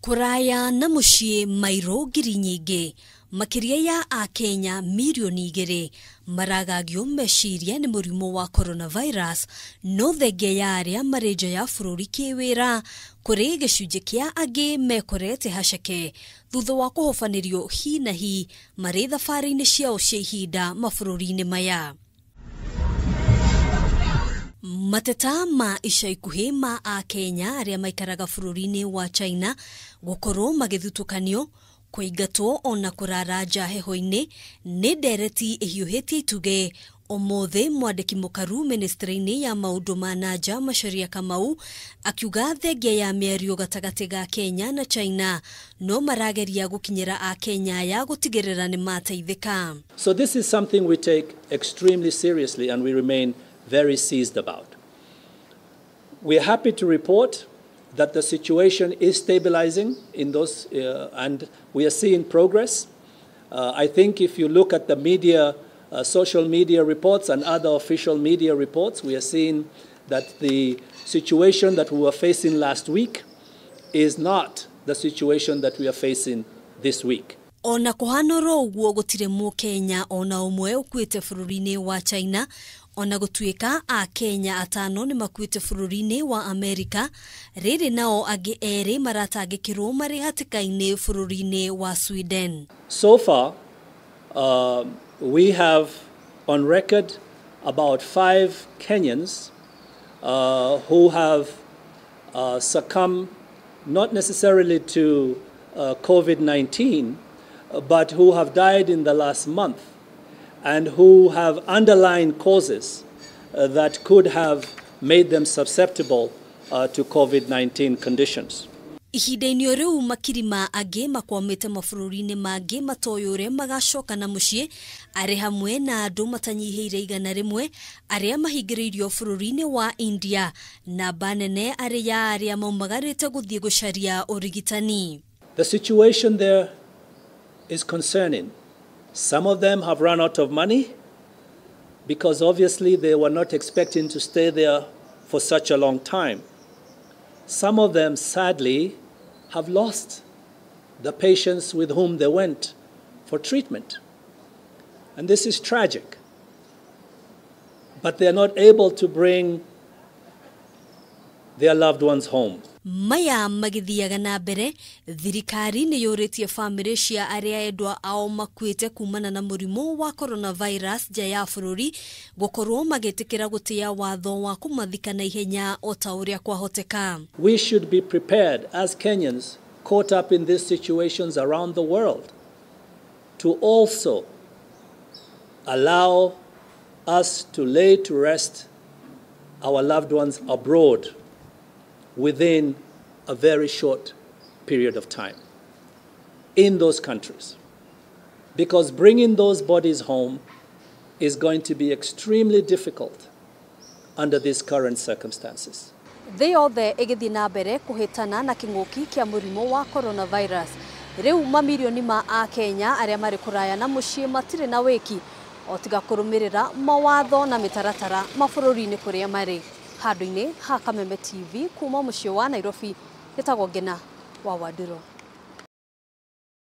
Kuraya na mushie mairo ngiri nyingi makiria ya Akenya milioni 2 maragagio meciria ni murimu wa coronavirus no thenge ya aria mareja ya bururi kiwira kuri gicunji kia angi mekorete haceke thutha wa kuhofanirio hi na hi mari thabari-ini ciao cia ihinda mabururi-ini maya. Mateta ma ica ikuhi ma Akenya aria maikaraga bururi-ini wa China gukorwo magithutukanio kuingatwo ona kurara nja heho-ini ni ndereti ihiuhitie ituge omothe mwandiki mukaru ministry-ini ya maundu ma nanja Macharia Kamau akiuga thengia ya miario gatagati ga Kenya na China no marageria gukinyira Akenya ya gutigirira ni mateithika. So this is something we take extremely seriously and we remain very seized about. We are happy to report that the situation is stabilizing in those and we are seeing progress. I think if you look at the media, social media reports and other official media reports, we are seeing that the situation that we were facing last week is not the situation that we are facing this week. Ona kuhanoro uguo gutire mu Kenya ona umwe ukuite bururi-ini wa China ona gutuika Akenya atano nimakuite bururi-ini wa Amerika riri nao angi eri maratangikirwo mari hatikaini bururi-ini wa Sweden. So far we have on record about 5 Kenyans who have succumbed not necessarily to COVID-19 but who have died in the last month and who have underlying causes that could have made them susceptible to COVID-19 conditions. Ihinda-ini riu makiri ma angi makwamite mabururi-ini mangi matoyure magacoka na mucii ari hamwe na andu matanyihiire 100 aria mahingiriirio bururi-ini wa India na banene aria maumagarite guthie gucaria urigitani. The situation there is concerning. Some of them have run out of money because obviously they were not expecting to stay there for such a long time. Some of them sadly have lost the patients with whom they went for treatment. And this is tragic. But they are not able to bring their loved ones home. Maya magithiaga na mbere thirikari ni yuritie family cia aria endwa ao makuite kuumana na murimu wa coronavirus nja ya bururi gukorwo magitikira gutia watho wa kumathika na ihenya o ta uria kwahoteka. We should be prepared as Kenyans caught up in these situations around the world to also allow us to lay to rest our loved ones abroad within a very short period of time in those countries. Because bringing those bodies home is going to be extremely difficult under these current circumstances. Ciothe igithii na mbere kuhitana na kinguki kia murimu wa coronavirus. Riu mamilioni ma Akenya aria mari kuraya na mucii matire na wiki otiga kurumirira mawatho na mitaratara mabururi-ini kuria mari. Handu-ini ha Kameme TV kuma mucii wa Nairobi, nitagwo Ngina wa Wadiro.